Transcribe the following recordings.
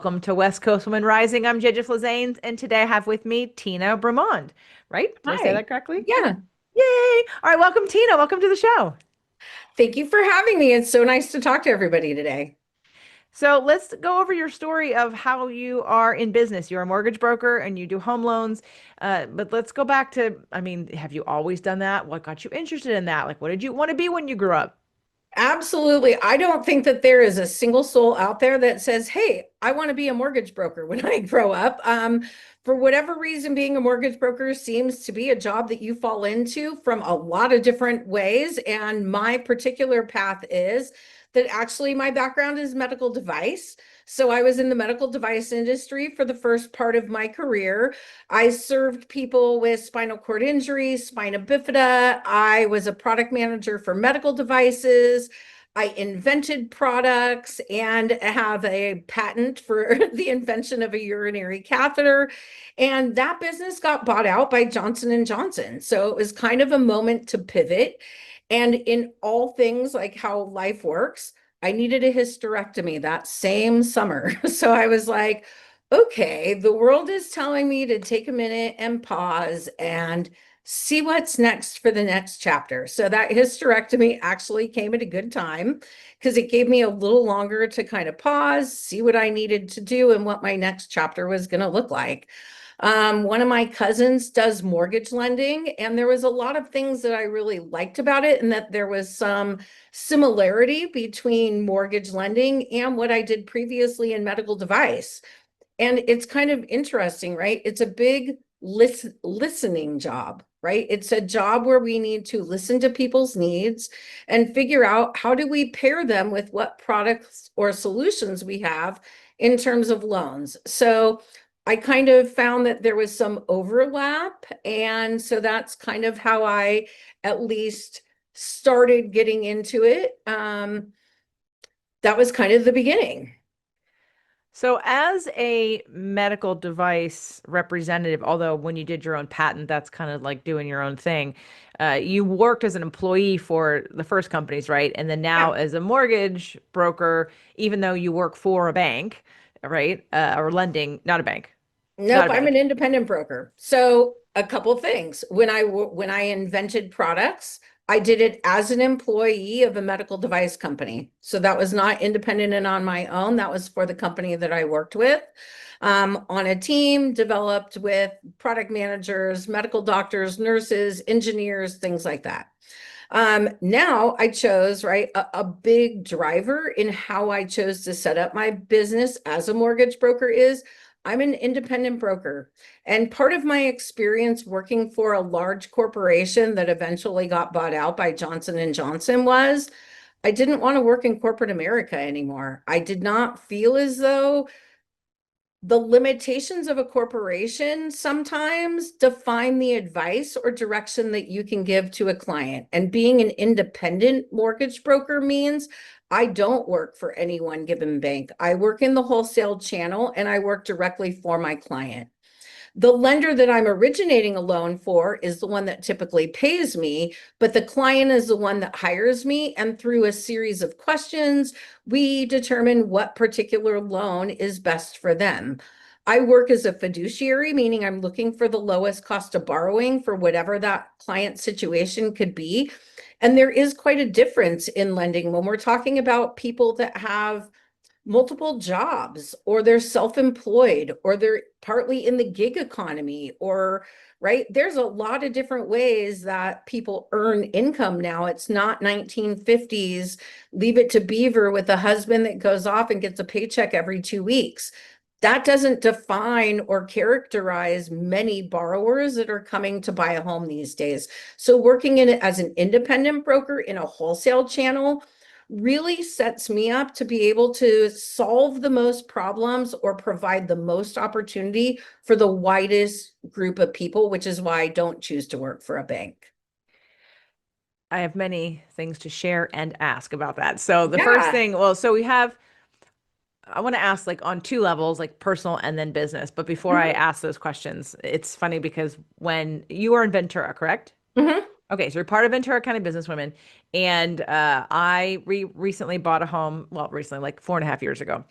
Welcome to West Coast Women Rising. I'm Flizanes, and today I have with me Teena Broumand. Right? Did I say Hi. that correctly? Yeah. Yay! All right, welcome, Teena. Welcome to the show. Thank you for having me. It's so nice to talk to everybody today. So let's go over your story of how you are in business. You're a mortgage broker and you do home loans. But let's go back to, have you always done that? What got you interested in that? Like, what did you want to be when you grew up? Absolutely. I don't think that there is a single soul out there that says, "Hey, I want to be a mortgage broker when I grow up." For whatever reason, being a mortgage broker seems to be a job that you fall into from a lot of different ways. And my particular path is that actually my background is medical device. So I was in the medical device industry for the first part of my career. I served people with spinal cord injuries, spina bifida. I was a product manager for medical devices. I invented products and have a patent for the invention of a urinary catheter. And that business got bought out by Johnson and Johnson. So it was kind of a moment to pivot. And in all things like how life works, I needed a hysterectomy that same summer. So I was like, okay, the world is telling me to take a minute and pause and see what's next for the next chapter. So that hysterectomy actually came at a good time because it gave me a little longer to kind of pause, see what I needed to do and what my next chapter was going to look like. One of my cousins does mortgage lending, and there was a lot of things that I really liked about it, and that there was some similarity between mortgage lending and what I did previously in medical device. And it's kind of interesting, right? It's a big listening job, right? It's a job where we need to listen to people's needs and figure out how do we pair them with what products or solutions we have in terms of loans. So I kind of found that there was some overlap. And so that's kind of how I at least started getting into it. That was kind of the beginning. So, as a medical device representative, although when you did your own patent, that's kind of like doing your own thing, you worked as an employee for the first companies, right? And then now Yeah. as a mortgage broker, even though you work for a bank, right? Or lending, not a bank, not Nope, a I'm an bank. independent broker. So a couple things. When I invented products, I did it as an employee of a medical device company. So that was not independent and on my own. That was for the company that I worked with. On a team developed with product managers, medical doctors, nurses, engineers, things like that. Now I chose, right, a big driver in how I chose to set up my business as a mortgage broker is I'm an independent broker. And part of my experience working for a large corporation that eventually got bought out by Johnson and Johnson was I didn't want to work in corporate America anymore. I did not feel as though the limitations of a corporation sometimes define the advice or direction that you can give to a client. And being an independent mortgage broker means I don't work for any one given bank. I work in the wholesale channel and I work directly for my client. The lender that I'm originating a loan for is the one that typically pays me, but the client is the one that hires me. And through a series of questions, we determine what particular loan is best for them. I work as a fiduciary, meaning I'm looking for the lowest cost of borrowing for whatever that client situation could be. And there is quite a difference in lending when we're talking about people that have multiple jobs or they're self-employed or they're partly in the gig economy or right there's a lot of different ways that people earn income now. It's not 1950s leave it to beaver with a husband that goes off and gets a paycheck every 2 weeks. That doesn't define or characterize many borrowers that are coming to buy a home these days. So working in it as an independent broker in a wholesale channel really sets me up to be able to solve the most problems or provide the most opportunity for the widest group of people, which is why I don't choose to work for a bank. I have many things to share and ask about that. So, the first Yeah. thing, well, so we have I want to ask like on two levels, like personal and then business. But before I Mhm. ask those questions, it's funny because when you are in Ventura, correct? Mhm. Okay, so we're part of Ventura County Businesswomen, and I recently bought a home. Well, recently, like 4.5 years ago.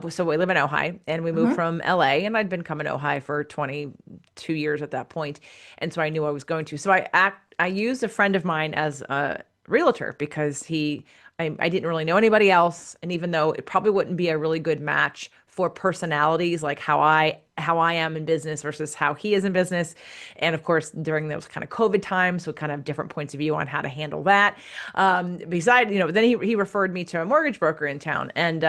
So we live in Ojai, and we moved Mhm. from LA, and I'd been coming to Ojai for 22 years at that point, and so I knew I was going to. So I used a friend of mine as a realtor because I didn't really know anybody else, and even though it probably wouldn't be a really good match for personalities, like how I am in business versus how he is in business. And of course, during those kind of COVID times, so kind of different points of view on how to handle that. Besides, then he referred me to a mortgage broker in town. And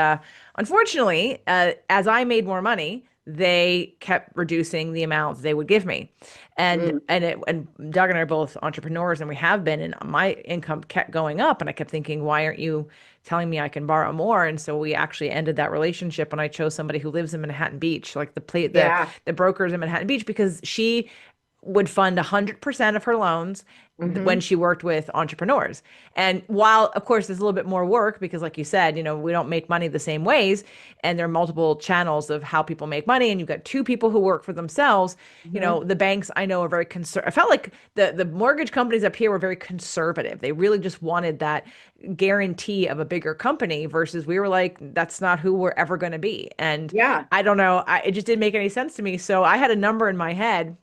unfortunately, as I made more money, they kept reducing the amount they would give me. Mm. And Doug and I are both entrepreneurs, and we have been, and my income kept going up. And I kept thinking, why aren't you telling me I can borrow more? And so we actually ended that relationship, and I chose somebody who lives in Manhattan Beach, like Yeah. the brokers in Manhattan Beach, because she would fund 100% of her loans when Hmm. she worked with entrepreneurs. And while, of course, there's a little bit more work because, like you said, we don't make money the same ways. And there are multiple channels of how people make money. And you've got two people who work for themselves. Hmm. The banks I know are very conservative. I felt like the mortgage companies up here were very conservative. They really just wanted that guarantee of a bigger company versus we were like, that's not who we're ever going to be. And Yeah. I don't know. It just didn't make any sense to me. So I had a number in my head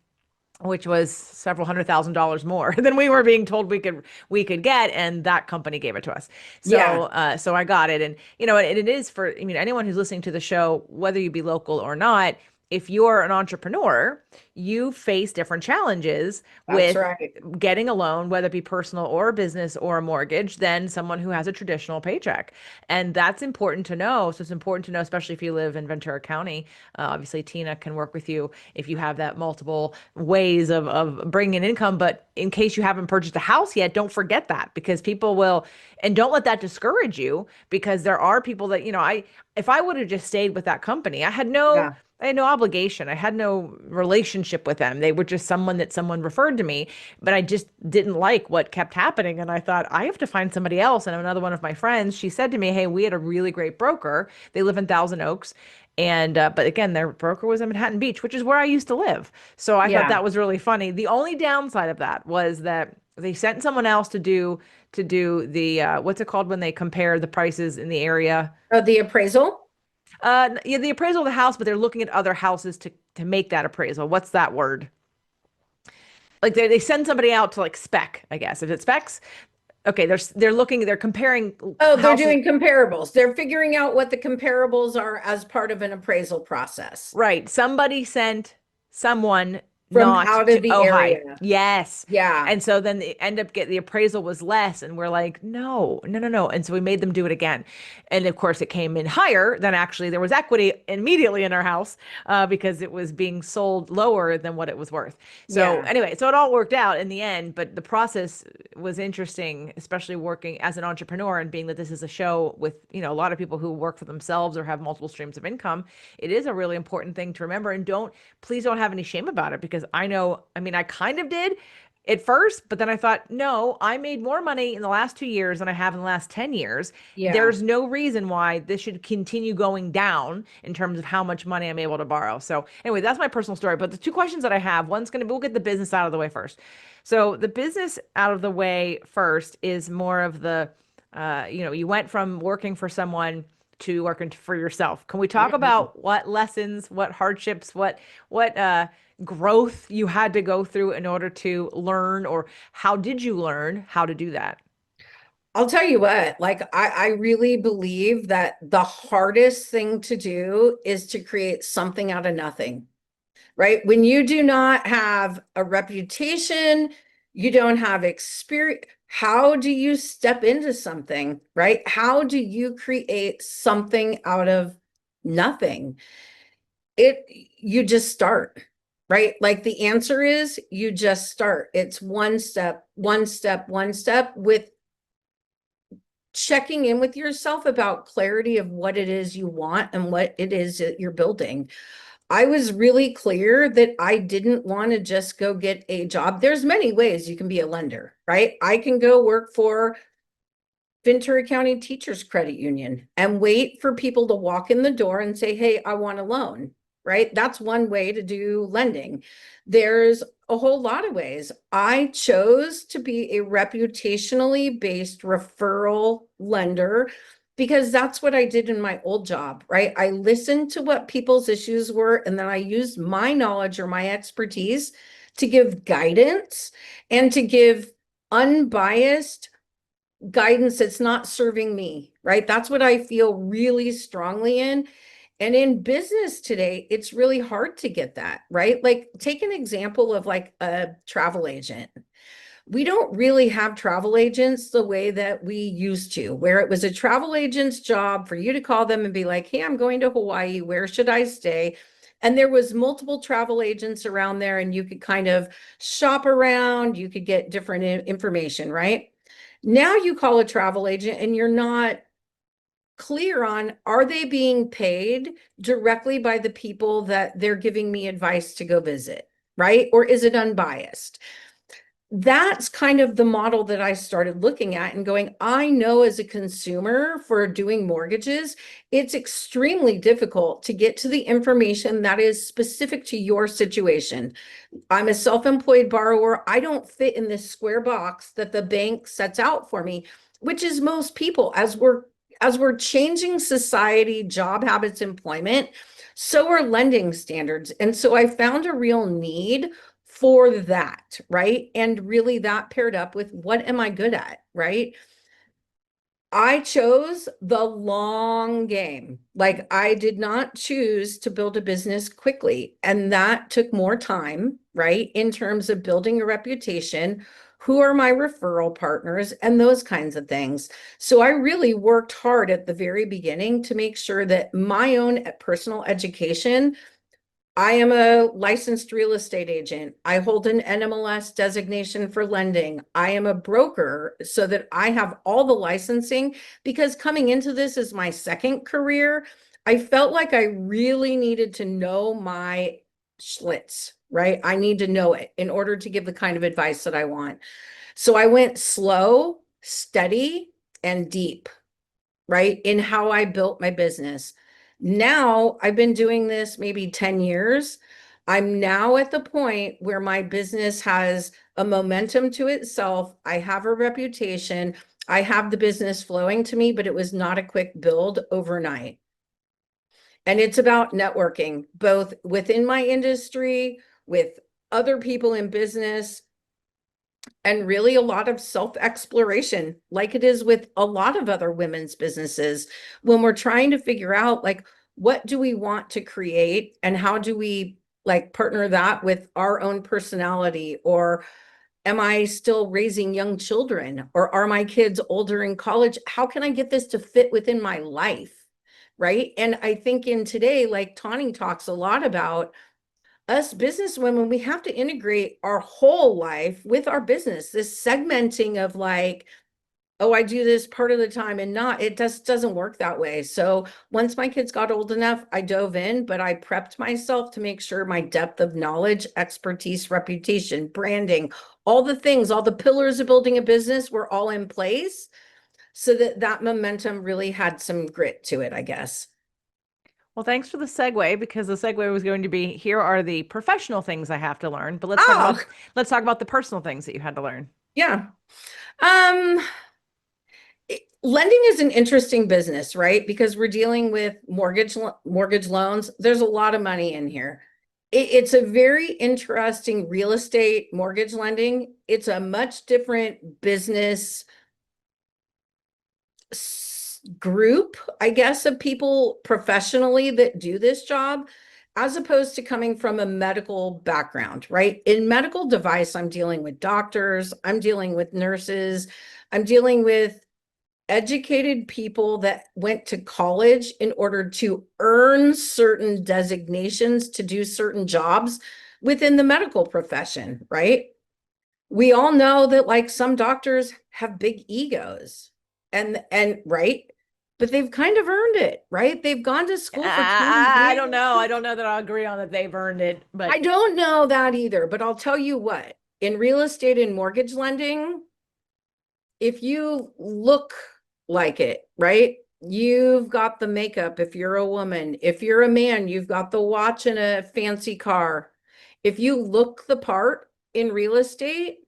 which was several $100,000 more than we were being told we could get, and that company gave it to us. So Yeah. so I got it, and and it is for anyone who's listening to the show, whether you be local or not. If you're an entrepreneur, you face different challenges That's with right. getting a loan, whether it be personal or a business or a mortgage, than someone who has a traditional paycheck. And that's important to know. So it's important to know, especially if you live in Ventura County. Obviously, Teena can work with you if you have that multiple ways of bringing in income. But in case you haven't purchased a house yet, don't forget that because people will, and don't let that discourage you because there are people that, if I would have just stayed with that company, Yeah. I had no obligation. I had no relationship with them. They were just someone that someone referred to me, but I just didn't like what kept happening. And I thought, I have to find somebody else. And another one of my friends, she said to me, hey, we had a really great broker. They live in Thousand Oaks. And, but again, their broker was in Manhattan Beach, which is where I used to live. So I thought Yeah. that was really funny. The only downside of that was that they sent someone else to do the what's it called when they compare the prices in the area? Oh, the appraisal? Yeah, the appraisal of the house, but they're looking at other houses to make that appraisal. What's that word? Like they send somebody out to like spec, I guess. If it specs, okay, they're comparing Oh, they're houses. doing comparables. They're figuring out what the comparables are as part of an appraisal process Right. Somebody sent someone from not out to of the Ojai. area. Yes. Yeah. And so then they end up the appraisal was less. And we're like, no, no, no, no. And so we made them do it again. And of course, it came in higher than actually there was equity immediately in our house because it was being sold lower than what it was worth. So Yeah. anyway, so it all worked out in the end. But the process was interesting, especially working as an entrepreneur and being that this is a show with, a lot of people who work for themselves or have multiple streams of income. It is a really important thing to remember. And please don't have any shame about it because I know, I mean, I kind of did at first, but then I thought, no, I made more money in the last 2 years than I have in the last 10 years. Yeah. There's no reason why this should continue going down in terms of how much money I'm able to borrow. So, anyway, that's my personal story. But the two questions that I have, one's going to be, we'll get the business out of the way first. So, the business out of the way first is more of you went from working for someone to working for yourself. Can we talk Mhm. about what lessons, what hardships, what growth you had to go through in order to learn, or how did you learn how to do that? I'll tell you what, like I really believe that the hardest thing to do is to create something out of nothing, right? When you do not have a reputation, you don't have experience. How do you step into something, right? How do you create something out of nothing? You just start, right? Like the answer is you just start. It's one step, one step, one step with checking in with yourself about clarity of what it is you want and what it is that you're building. I was really clear that I didn't want to just go get a job. There's many ways you can be a lender, right? I can go work for Ventura County Teachers Credit Union and wait for people to walk in the door and say, hey, I want a loan, right? That's one way to do lending. There's a whole lot of ways. I chose to be a reputationally based referral lender because that's what I did in my old job, right? I listened to what people's issues were, and then I used my knowledge or my expertise to give guidance and to give unbiased guidance that's not serving me, right? That's what I feel really strongly in. And in business today, it's really hard to get that, right? Like, take an example of like a travel agent. We don't really have travel agents the way that we used to, where it was a travel agent's job for you to call them and be like, hey, I'm going to Hawaii. Where should I stay? And there was multiple travel agents around there, and you could kind of shop around, you could get different information, right? Now you call a travel agent and you're not clear on, are they being paid directly by the people that they're giving me advice to go visit, right? Or is it unbiased? That's kind of the model that I started looking at and going, I know as a consumer for doing mortgages, it's extremely difficult to get to the information that is specific to your situation. I'm a self-employed borrower. I don't fit in this square box that the bank sets out for me, which is most people. As we're changing society, job habits, employment, so are lending standards. And so I found a real need for that, right? And really that paired up with, what am I good at, right? I chose the long game. Like, I did not choose to build a business quickly. And that took more time, right? In terms of building a reputation, who are my referral partners, and those kinds of things. So I really worked hard at the very beginning to make sure that my own personal education. I am a licensed real estate agent. I hold an NMLS designation for lending. I am a broker so that I have all the licensing, because coming into this as my second career, I felt like I really needed to know my Schlitz, right? I need to know it in order to give the kind of advice that I want. So I went slow, steady, and deep, right, in how I built my business. Now I've been doing this maybe 10 years. I'm now at the point where my business has a momentum to itself. I have a reputation. I have the business flowing to me, but it was not a quick build overnight. And it's about networking, both within my industry, with other people in business, and really a lot of self-exploration, like it is with a lot of other women's businesses, when we're trying to figure out, like, what do we want to create and how do we like partner that with our own personality? Or am I still raising young children, or are my kids older in college? How can I get this to fit within my life, right? And I think in today, like Tawney talks a lot about, us businesswomen, we have to integrate our whole life with our business. This segmenting of like, oh, I do this part of the time and not, it just doesn't work that way. So once my kids got old enough, I dove in, but I prepped myself to make sure my depth of knowledge, expertise, reputation, branding, all the things, all the pillars of building a business were all in place, so that that momentum really had some grit to it, I guess. Well, thanks for the segue, because the segue was going to be, here are the professional things I have to learn, but Oh, let's talk about the personal things that you had to learn. yeah. Um, Lending is an interesting business, right? Because we're dealing with mortgage loans. There's a lot of money in here. It's a very interesting real estate mortgage lending. It's a much different business group, I guess, of people professionally that do this job, as opposed to coming from a medical background, right? In medical device, I'm dealing with doctors, I'm dealing with nurses, I'm dealing with educated people that went to college in order to earn certain designations to do certain jobs within the medical profession, right? We all know that like some doctors have big egos, and right, but they've kind of earned it, right? They've gone to school for 20 I years. don't know. I don't know that I'll agree on that they've earned it, I but don't know that either, but I'll tell you what, in real estate and mortgage lending, if you look like it, right? You've got the makeup if you're a woman. If you're a man, you've got the watch and a fancy car. If you look the part, in real estate,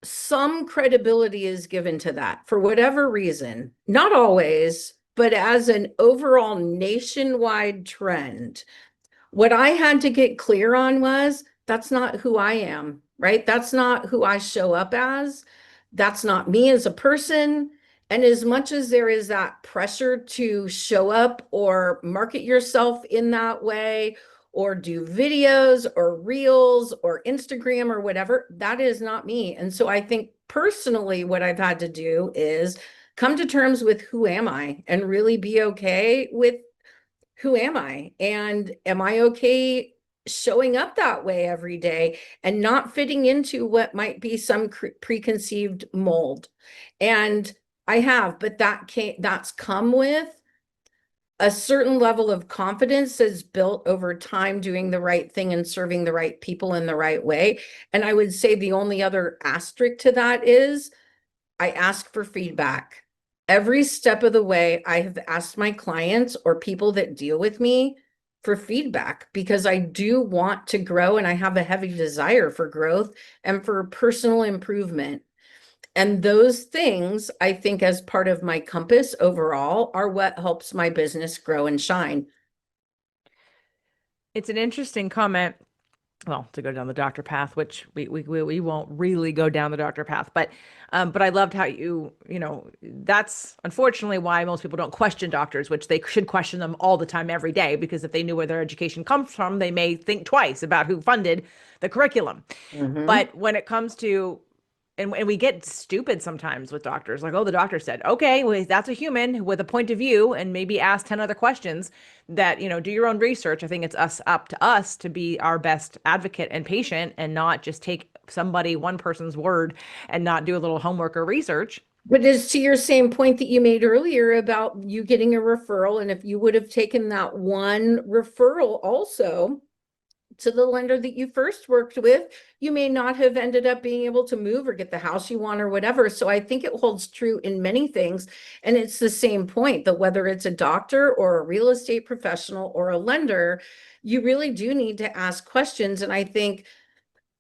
some credibility is given to that for whatever reason. Not always, but as an overall nationwide trend. What I had to get clear on was that's not who I am, right? That's not who I show up as. That's not me as a person. And as much as there is that pressure to show up or market yourself in that way, or do videos or reels or Instagram or whatever, that is not me. And so I think personally, what I've had to do is come to terms with who am I and really be okay with who am I? And am I okay showing up that way every day and not fitting into what might be some preconceived mold? And I have, but that's come with a certain level of confidence that's built over time doing the right thing and serving the right people in the right way. And I would say the only other asterisk to that is I ask for feedback. Every step of the way, I have asked my clients or people that deal with me for feedback because I do want to grow and I have a heavy desire for growth and for personal improvement. And those things, I think, as part of my compass overall, are what helps my business grow and shine. It's an interesting comment. Well, to go down the doctor path, which we won't really go down the doctor path, but I loved how that's unfortunately why most people don't question doctors, which they should question them all the time, every day, because if they knew where their education comes from, they may think twice about who funded the curriculum. Mhm. But when it comes to and we get stupid sometimes with doctors, like, oh, the doctor said, okay, well, that's a human with a point of view, and maybe ask 10 other questions that, do your own research. I think it's up to us to be our best advocate and patient and not just take one person's word and not do a little homework or research. But as to your same point that you made earlier about you getting a referral, and if you would have taken that one referral also to the lender that you first worked with, you may not have ended up being able to move or get the house you want or whatever. So I think it holds true in many things. And it's the same point that whether it's a doctor or a real estate professional or a lender, you really do need to ask questions. And I think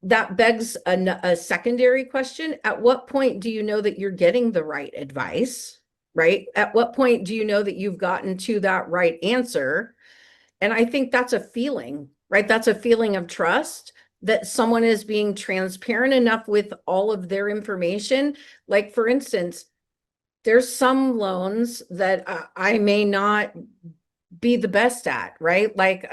that begs a secondary question. At what point do you know that you're getting the right advice, right? At what point do you know that you've gotten to that right answer? And I think that's a feeling, right? That's a feeling of trust that someone is being transparent enough with all of their information. Like, for instance, there's some loans that I may not be the best at, right? Like,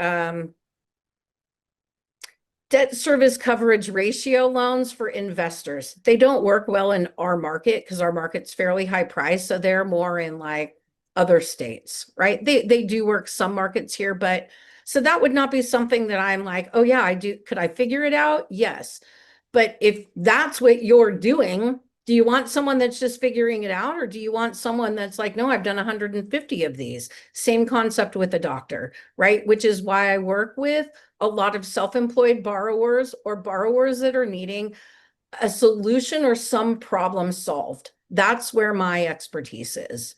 debt service coverage ratio loans for investors. They don't work well in our market because our market's fairly high price. So they're more in like other states, right? They do work some markets here, but so that would not be something that I'm like, oh yeah, I do. Could I figure it out? Yes. But if that's what you're doing, do you want someone that's just figuring it out? Or do you want someone that's like, no, I've done 150 of these? Same concept with a doctor, right? Which is why I work with a lot of self-employed borrowers or borrowers that are needing a solution or some problem solved. That's where my expertise is.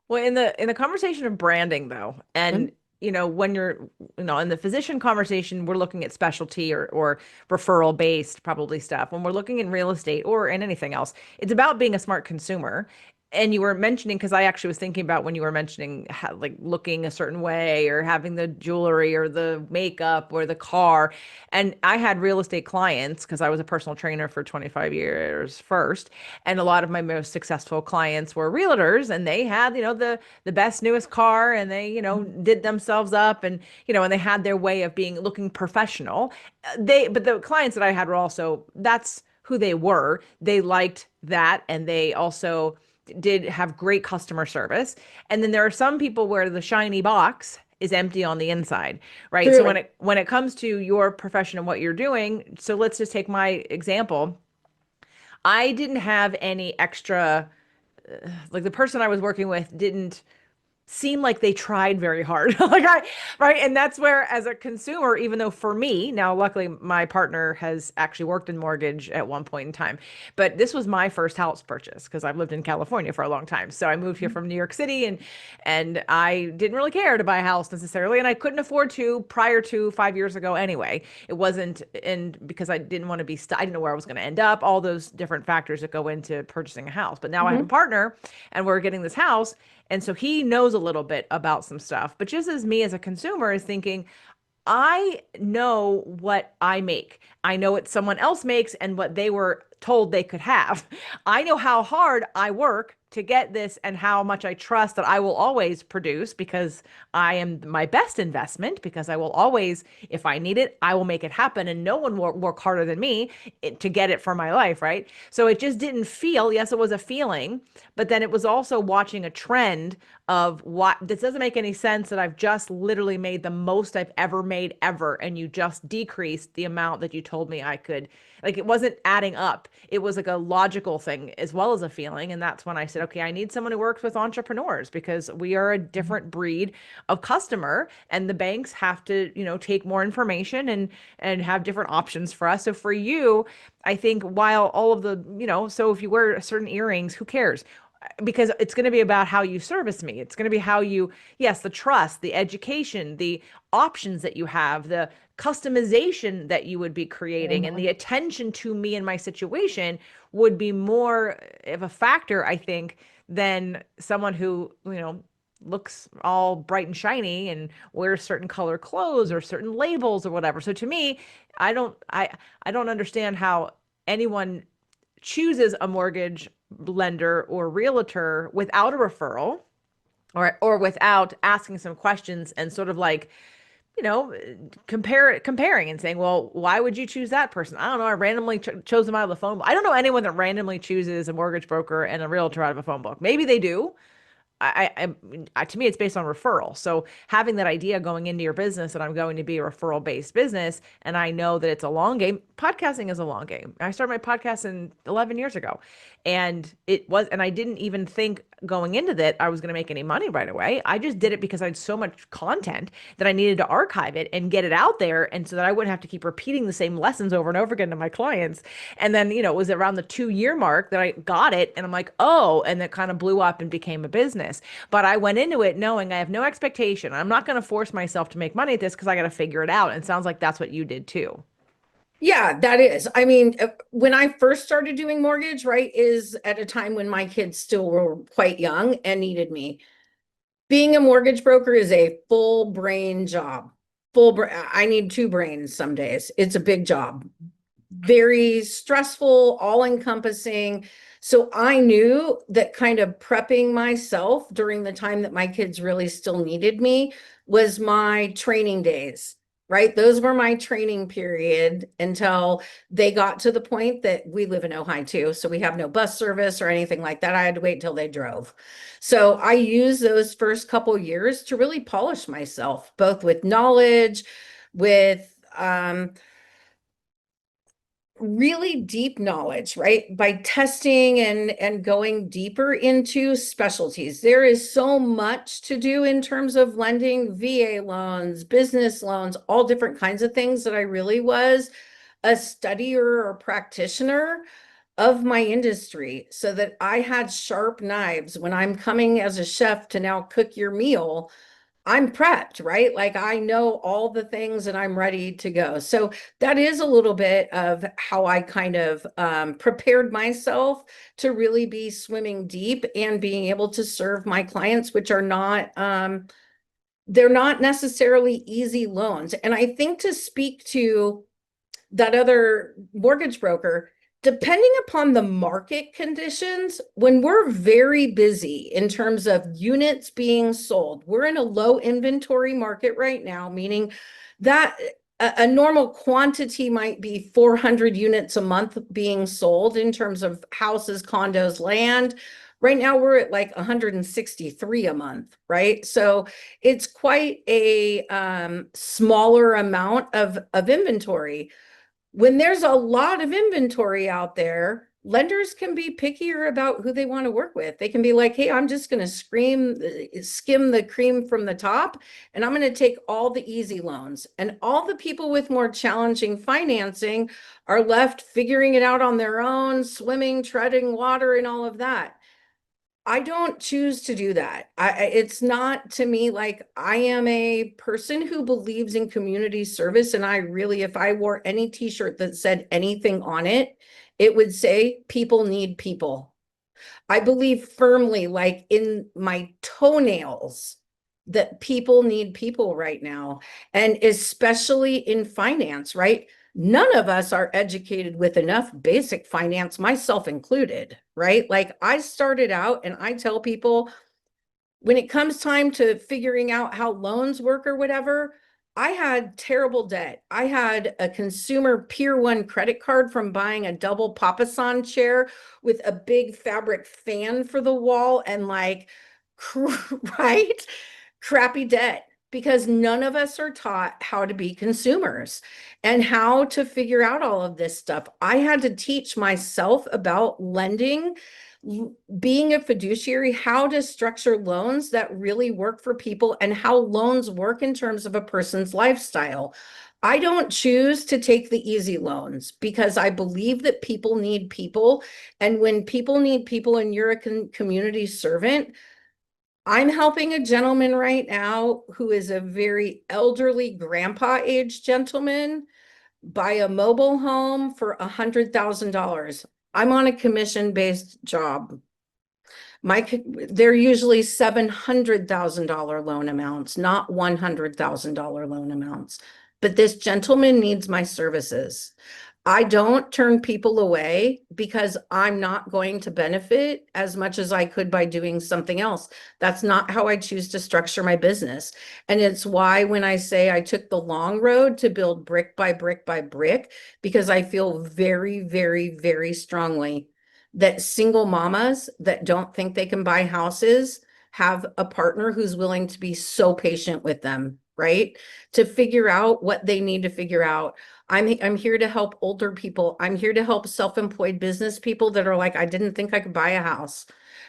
Well, in the conversation of branding though, and Mhm. when you're, in the physician conversation, we're looking at specialty or referral based probably stuff. When we're looking in real estate or in anything else, it's about being a smart consumer. And you were mentioning, because I actually was thinking about when you were mentioning like looking a certain way or having the jewelry or the makeup or the car. And I had real estate clients because I was a personal trainer for 25 years first. And a lot of my most successful clients were realtors, and they had, the best newest car, and they, did themselves up, and, and they had their way of looking professional. But the clients that I had were also, that's who they were. They liked that, and they also did have great customer service. And then there are some people where the shiny box is empty on the inside, right? So when True. it comes to your profession and what you're doing, so let's just take my example. I didn't have any extra, like the person I was working with didn't seem like they tried very hard. Like I, right. And that's where, as a consumer, even though for me, now luckily my partner has actually worked in mortgage at one point in time, but this was my first house purchase because I've lived in California for a long time. So I moved here from New York City, and I didn't really care to buy a house necessarily, and I couldn't afford to prior to 5 years ago anyway. It wasn't, and because I didn't want to be I didn't know where I was going to end up, all those different factors that go into purchasing a house. But now I have a Mhm. partner and we're getting this house, and so he knows a little bit about some stuff. But just as me as a consumer is thinking, I know what I make. I know what someone else makes and what they were told they could have. I know how hard I work to get this and how much I trust that I will always produce because I am my best investment, because I will always, if I need it, I will make it happen. And no one will work harder than me to get it for my life, right? So it just didn't feel, yes, it was a feeling, but then it was also watching a trend of what this doesn't make any sense that I've just literally made the most I've ever made ever, and you just decreased the amount that you told me I could. Like it wasn't adding up. It was like a logical thing as well as a feeling. And that's when I said, okay, I need someone who works with entrepreneurs because we are a different breed of customer, and the banks have to, take more information and have different options for us. So for you, I think while all of the, so if you wear certain earrings, who cares? Because it's going to be about how you service me. It's going to be how you, yes, the trust, the education, the options that you have, the customization that you would be creating, and the Mhm. attention to me and my situation would be more of a factor, I think, than someone who, looks all bright and shiny and wears certain color clothes or certain labels or whatever. So to me, I don't understand how anyone chooses a mortgage lender or realtor without a referral, or without asking some questions and sort of like, you know comparing and saying, well, why would you choose that person? I don't know, I randomly chose them out of the phone book. I don't know anyone that randomly chooses a mortgage broker and a realtor out of a phone book. Maybe they do. To me, it's based on referral. So having that idea going into your business that I'm going to be a referral based business, and I know that it's a long game. Podcasting is a long game. I started my podcast 11 years ago, and I didn't even think going into that I was going to make any money right away. I just did it because I had so much content that I needed to archive it and get it out there, and so that I wouldn't have to keep repeating the same lessons over and over again to my clients. And then, it was around the 2 year mark that I got it, and I'm like, oh, and it kind of blew up and became a business. But I went into it knowing I have no expectation. I'm not going to force myself to make money at this because I got to figure it out. And it sounds like that's what you did too. Yeah, that is. I mean, when I first started doing mortgage, right, is at a time when my kids still were quite young and needed me. Being a mortgage broker is a full brain job. I need two brains some days. It's a big job, very stressful, all encompassing. So I knew that kind of prepping myself during the time that my kids really still needed me was my training days, right? Those were my training period until they got to the point that we live in Ojai too. So we have no bus service or anything like that. I had to wait until they drove. So I used those first couple years to really polish myself, both with knowledge, with really deep knowledge, right? By testing and going deeper into specialties. There is so much to do in terms of lending, VA loans, business loans, all different kinds of things, that I really was a studier or practitioner of my industry, so that I had sharp knives when I'm coming as a chef to now cook your meal. I'm prepped, right? Like I know all the things and I'm ready to go. So that is a little bit of how I kind of prepared myself to really be swimming deep and being able to serve my clients, which are not, they're not necessarily easy loans. And I think, to speak to that other mortgage broker, depending upon the market conditions, when we're very busy in terms of units being sold, we're in a low inventory market right now, meaning that a normal quantity might be 400 units a month being sold in terms of houses, condos, land. Right now we're at like 163 a month, right? So it's quite a smaller amount of inventory. When there's a lot of inventory out there, lenders can be pickier about who they want to work with. They can be like, hey, I'm just going to skim the cream from the top, and I'm going to take all the easy loans. And all the people with more challenging financing are left figuring it out on their own, swimming, treading water, and all of that. I don't choose to do that. It's not to me like I am a person who believes in community service. And I really, if I wore any t-shirt that said anything on it, it would say people need people. I believe firmly, like in my toenails, that people need people right now. And especially in finance, right? None of us are educated with enough basic finance, myself included, right? Like I started out and I tell people when it comes time to figuring out how loans work or whatever, I had terrible debt. I had a consumer Pier 1 credit card from buying a double papasan chair with a big fabric fan for the wall and like, right? Crappy debt because none of us are taught how to be consumers and how to figure out all of this stuff. I had to teach myself about lending, being a fiduciary, how to structure loans that really work for people and how loans work in terms of a person's lifestyle. I don't choose to take the easy loans because I believe that people need people. And when people need people and you're a community servant, I'm helping a gentleman right now who is a very elderly grandpa age gentleman buy a mobile home for $100,000. I'm on a commission-based job. They're usually $700,000 loan amounts, not $100,000 loan amounts. But this gentleman needs my services. I don't turn people away because I'm not going to benefit as much as I could by doing something else. That's not how I choose to structure my business. And it's why when I say I took the long road to build brick by brick by brick, because I feel very, very, very strongly that single mamas that don't think they can buy houses have a partner who's willing to be so patient with them, right? To figure out what they need to figure out. I'm here to help older people. I'm here to help self-employed business people that are like, I didn't think I could buy a house,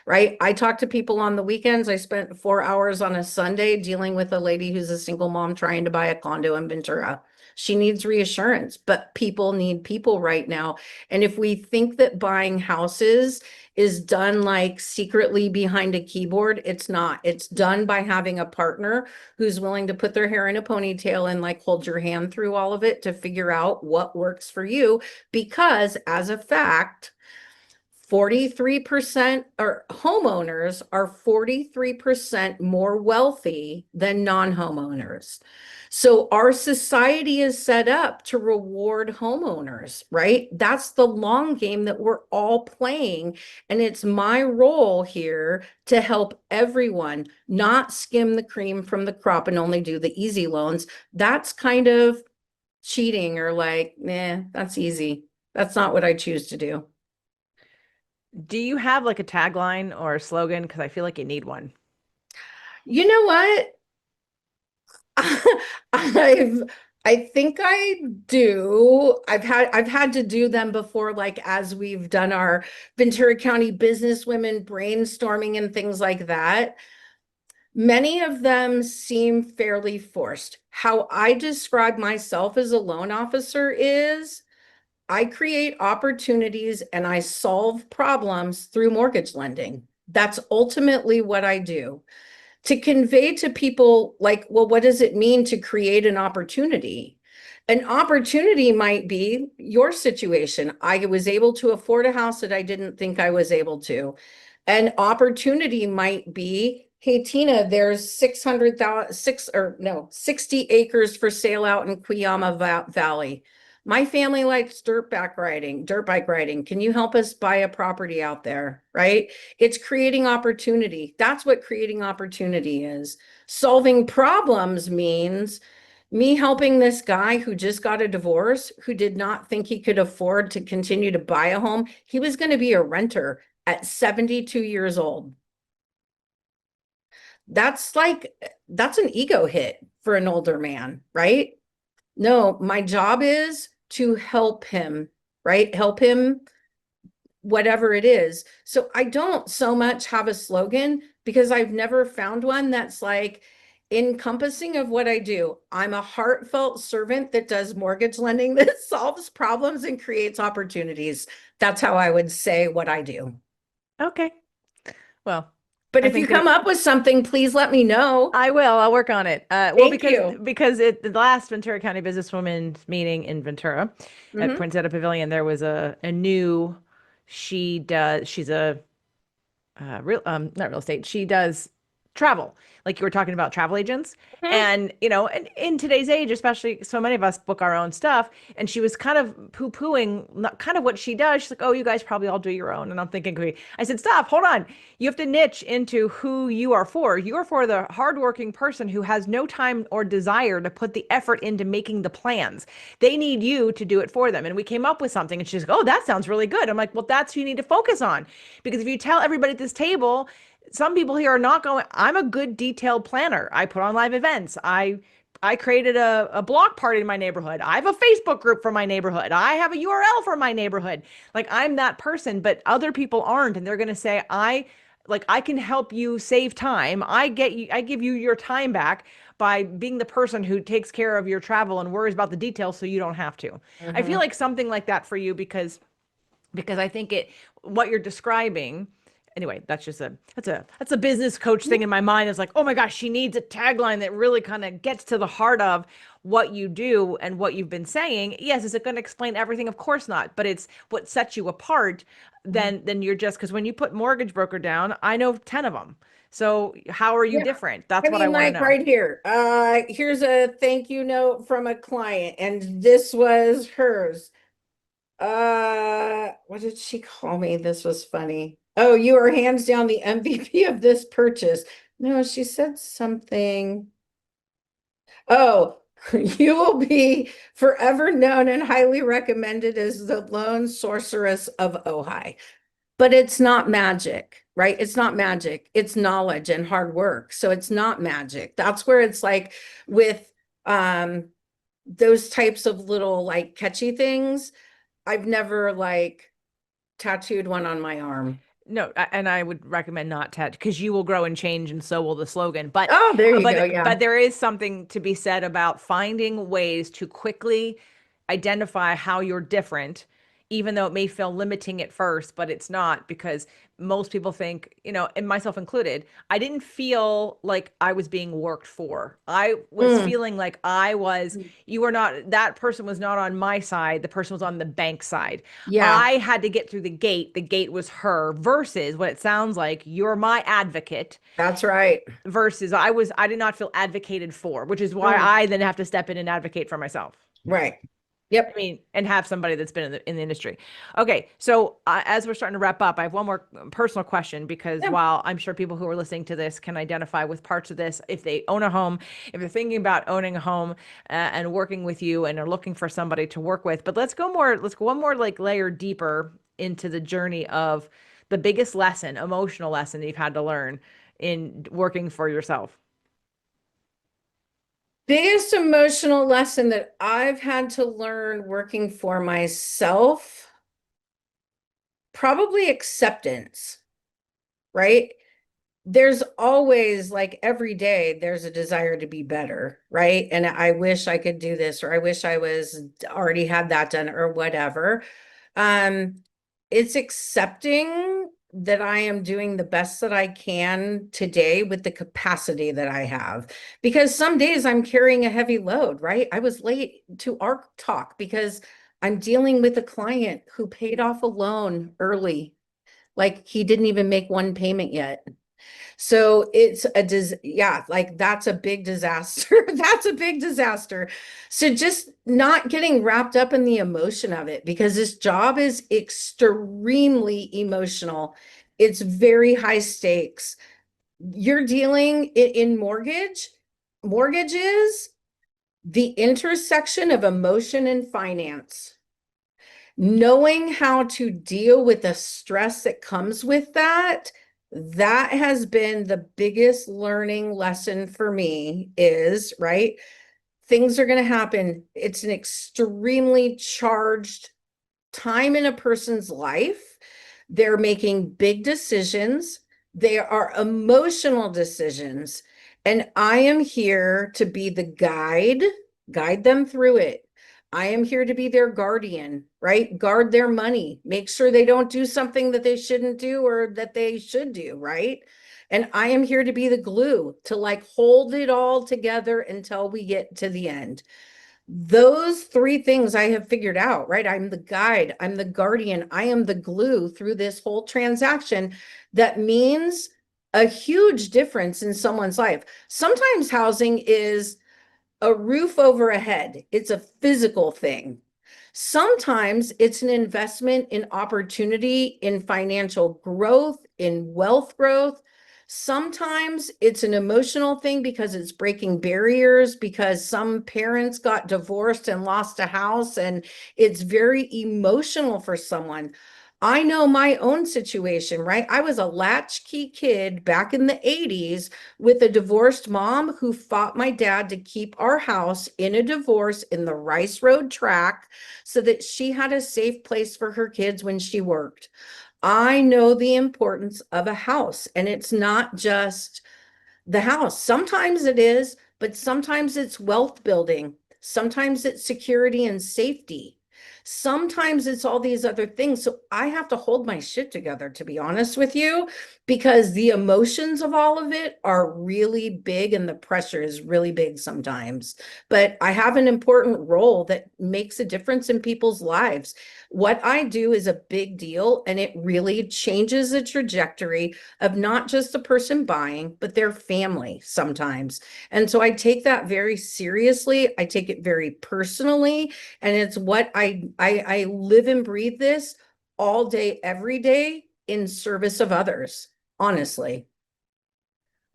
right? I talk to people on the weekends. I spent 4 hours on a Sunday dealing with a lady who's a single mom trying to buy a condo in Ventura. She needs reassurance, but people need people right now. And if we think that buying houses is done like secretly behind a keyboard, it's not. It's done by having a partner who's willing to put their hair in a ponytail and like hold your hand through all of it to figure out what works for you. Because as a fact, 43% or homeowners are 43% more wealthy than non-homeowners. So our society is set up to reward homeowners, right? That's the long game that we're all playing. And it's my role here to help everyone not skim the cream from the crop and only do the easy loans. That's kind of cheating or like, that's easy. That's not what I choose to do. Do you have like a tagline or a slogan? Because I feel like you need one. You know what? I've I think I do. I've had to do them before, like as we've done our Ventura County businesswomen brainstorming and things like that. Many of them seem fairly forced. How I describe myself as a loan officer is I create opportunities and I solve problems through mortgage lending. That's ultimately what I do to convey to people like, well, what does it mean to create an opportunity? An opportunity might be your situation. I was able to afford a house that I didn't think I was able to. An opportunity might be, hey, Teena, there's 60 acres for sale out in Cuyama Valley. My family likes dirt bike riding. Can you help us buy a property out there? Right? It's creating opportunity. That's what creating opportunity is. Solving problems means me helping this guy who just got a divorce, who did not think he could afford to continue to buy a home. He was going to be a renter at 72 years old. That's an ego hit for an older man, right? No, my job is to help him, right? Help him whatever it is. So I don't so much have a slogan because I've never found one that's like encompassing of what I do. I'm a heartfelt servant that does mortgage lending that solves problems and creates opportunities. That's how I would say what I do. Okay. Well, But I if you think we come up with something, please let me know. I will. I'll work on it. Well, Thank you. because the last Ventura County Businesswomen's meeting in Ventura at Hmm. Poinsettia Pavilion, there was a new. She's a real not real estate. She does travel. Like you were talking about travel agents. And and in today's age, especially so many of us book our own stuff. And she was kind of poo-pooing kind of what she does. She's like, oh, you guys probably all do your own. And I'm thinking, okay. I said, stop, hold on. You have to niche into who you are for. You are for the hardworking person who has no time or desire to put the effort into making the plans. They need you to do it for them. And we came up with something. And she's like, oh, that sounds really good. I'm like, well, that's who you need to focus on. Because if you tell everybody at this table, some people here are not going, I'm a good detailed planner. I put on live events. I created a block party in my neighborhood. I have a Facebook group for my neighborhood. I have a URL for my neighborhood. Like I'm that person, but other people aren't. And they're going to say, I can help you save time. I give you your time back by being the person who takes care of your travel and worries about the details so you don't have to. I feel Hmm. like something like that for you because I think what you're describing anyway, that's a business coach thing in my mind. It's like, oh my gosh, she needs a tagline that really kind of gets to the heart of what you do and what you've been saying. Yes, is it going to explain everything? Of course not, but it's what sets you apart than you're just because when you put mortgage broker down, I know 10 of them. So how are you Yeah. different? I That's what I mean, want to like know. right here. Here's a thank you note from a client, and this was hers. What did she call me? This was funny. Oh, you are hands down the MVP of this purchase. No, she said something. Oh, you will be forever known and highly recommended as the lone sorceress of Ojai. But it's not magic, right? It's not magic. It's knowledge and hard work. So it's not magic. That's where it's like with um those types of little like catchy things. I've never like tattooed one on my arm. No, and I would recommend not to because you will grow and change, and so will the slogan. But Oh, there you go. but Yeah. there is something to be said about finding ways to quickly identify how you're different, even though it may feel limiting at first, but it's not because most people think, and myself included, I didn't feel like I was being worked for. I was Mm, feeling like you were not, that person was not on my side. The person was on the bank side. yeah, I had to get through the gate. The gate was her versus what it sounds like you're my advocate that's right. versus I did not feel advocated for, which is why Mm, I then have to step in and advocate for myself. right. I Yep. mean, and have somebody that's been in the industry. Okay, so as we're starting to wrap up, I have one more personal question because Yeah. while I'm sure people who are listening to this can identify with parts of this, if they own a home, if they're thinking about owning a home and working with you and are looking for somebody to work with, but let's go one more like layer deeper into the journey of the biggest lesson, emotional lesson that you've had to learn in working for yourself. Biggest emotional lesson that I've had to learn working for myself, probably acceptance, right? There's always like every day there's a desire to be better, right? And I wish I could do this, or I wish I was already had that done, or whatever. Um, it's accepting that I am doing the best that I can today with the capacity that I have. Because some days I'm carrying a heavy load, right? I was late to our talk because I'm dealing with a client who paid off a loan early. Like he didn't even make one payment yet. So it's yeah, like that's a big disaster. That's a big disaster. So just not getting wrapped up in the emotion of it because this job is extremely emotional. It's very high stakes. You're dealing in mortgages, the intersection of emotion and finance. Knowing how to deal with the stress that comes with that has been the biggest learning lesson for me is, right? Things are going to happen. It's an extremely charged time in a person's life. They're making big decisions. They are emotional decisions. And I am here to be the guide them through it. I am here to be their guardian, right? Guard their money, make sure they don't do something that they shouldn't do or that they should do, right? And I am here to be the glue to like hold it all together until we get to the end. Those three things I have figured out, right? I'm the guide, I'm the guardian, I am the glue through this whole transaction. That means a huge difference in someone's life. Sometimes housing is a roof over a head, it's a physical thing. Sometimes it's an investment in opportunity, in financial growth, in wealth growth. Sometimes it's an emotional thing because it's breaking barriers, because some parents got divorced and lost a house, and it's very emotional for someone. I know my own situation, right? I was a latchkey kid back in the 80s with a divorced mom who fought my dad to keep our house in a divorce in the Rice Road track so that she had a safe place for her kids when she worked. I know the importance of a house, and it's not just the house. Sometimes it is, but sometimes it's wealth building. Sometimes it's security and safety. Sometimes it's all these other things. So I have to hold my shit together, to be honest with you, because the emotions of all of it are really big and the pressure is really big sometimes. But I have an important role that makes a difference in people's lives. What I do is a big deal, and it really changes the trajectory of not just the person buying, but their family sometimes. And so I take that very seriously. I take it very personally. And it's what I live and breathe this all day, every day in service of others, honestly.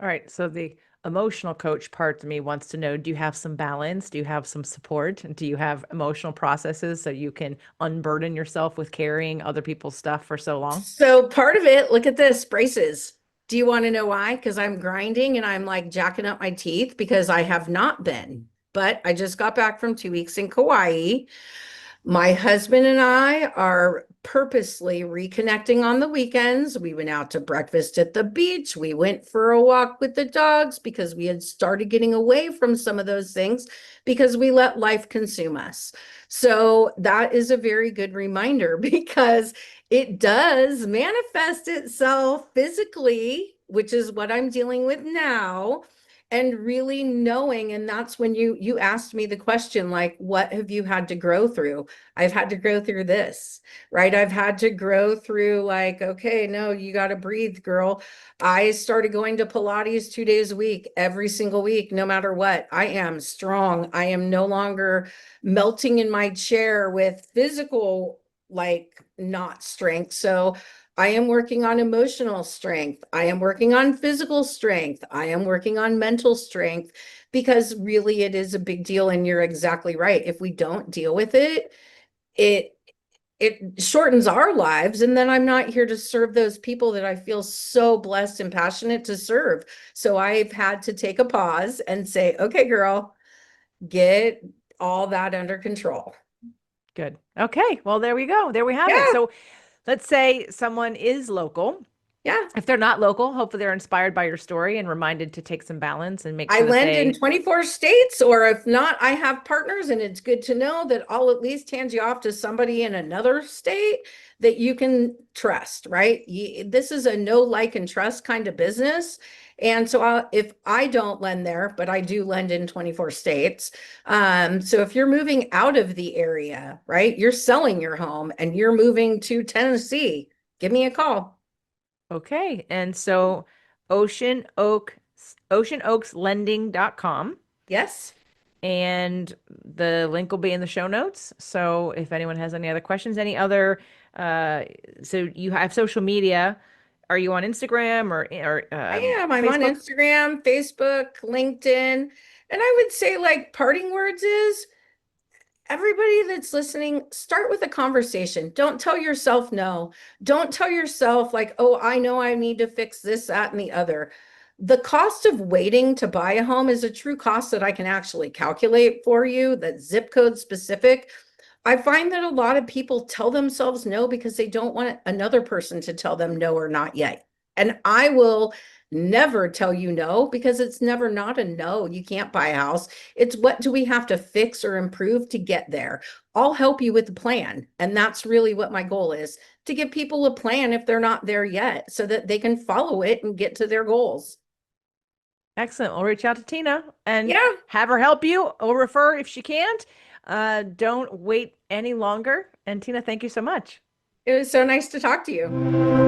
All right. So the emotional coach part of me wants to know, do you have some balance? Do you have some support? And do you have emotional processes so you can unburden yourself with carrying other people's stuff for so long? So part of it, look at this, braces. Do you want to know why? Because I'm grinding and I'm like jacking up my teeth because I have not been. But I just got back from 2 weeks in Kauai. My husband and I are purposely reconnecting on the weekends. We went out to breakfast at the beach. We went for a walk with the dogs because we had started getting away from some of those things because we let life consume us. So that is a very good reminder because it does manifest itself physically, which is what I'm dealing with now. And really knowing, and that's when you asked me the question, like, what have you had to grow through? I've had to grow through this, right? I've had to grow through like, okay, no, you got to breathe, girl. I started going to Pilates 2 days a week, every single week, no matter what. I am strong. I am no longer melting in my chair with physical, like, not strength. So I am working on emotional strength. I am working on physical strength. I am working on mental strength because really it is a big deal. And you're exactly right. If we don't deal with it, it it shortens our lives. And then I'm not here to serve those people that I feel so blessed and passionate to serve. So I've had to take a pause and say, okay, girl, get all that under control. Good. Okay. Well, there we go. There we have it. Yeah, So let's say someone is local. yeah. If they're not local, hopefully they're inspired by your story and reminded to take some balance and make I sure that lend in they 24 states, or if not, I have partners, and it's good to know that I'll at least hand you off to somebody in another state that you can trust, right? This is a know, like, and trust kind of business. And so if I don't lend there, but I do lend in 24 states. So if you're moving out of the area, right, you're selling your home and you're moving to Tennessee, give me a call. okay. And so Ocean Oak, oceanoakslending.com. Yes. And the link will be in the show notes. So if anyone has any other questions, any other, uh, so you have social media. Are you on Instagram or I am. I'm on Facebook? Instagram, Facebook, LinkedIn. And I would say, like, parting words is everybody that's listening, start with a conversation. Don't tell yourself no. Don't tell yourself, like, oh, I know I need to fix this, that, and the other. The cost of waiting to buy a home is a true cost that I can actually calculate for you, that's zip code specific. I find that a lot of people tell themselves no because they don't want another person to tell them no or not yet. And I will never tell you no because it's never not a no. You can't buy a house. It's what do we have to fix or improve to get there? I'll help you with the plan. And that's really what my goal is, to give people a plan if they're not there yet so that they can follow it and get to their goals. Excellent. We'll reach out to Teena and Yeah, have her help you or refer if she can't. Don't wait any longer. And Teena, thank you so much. it was so nice to talk to you.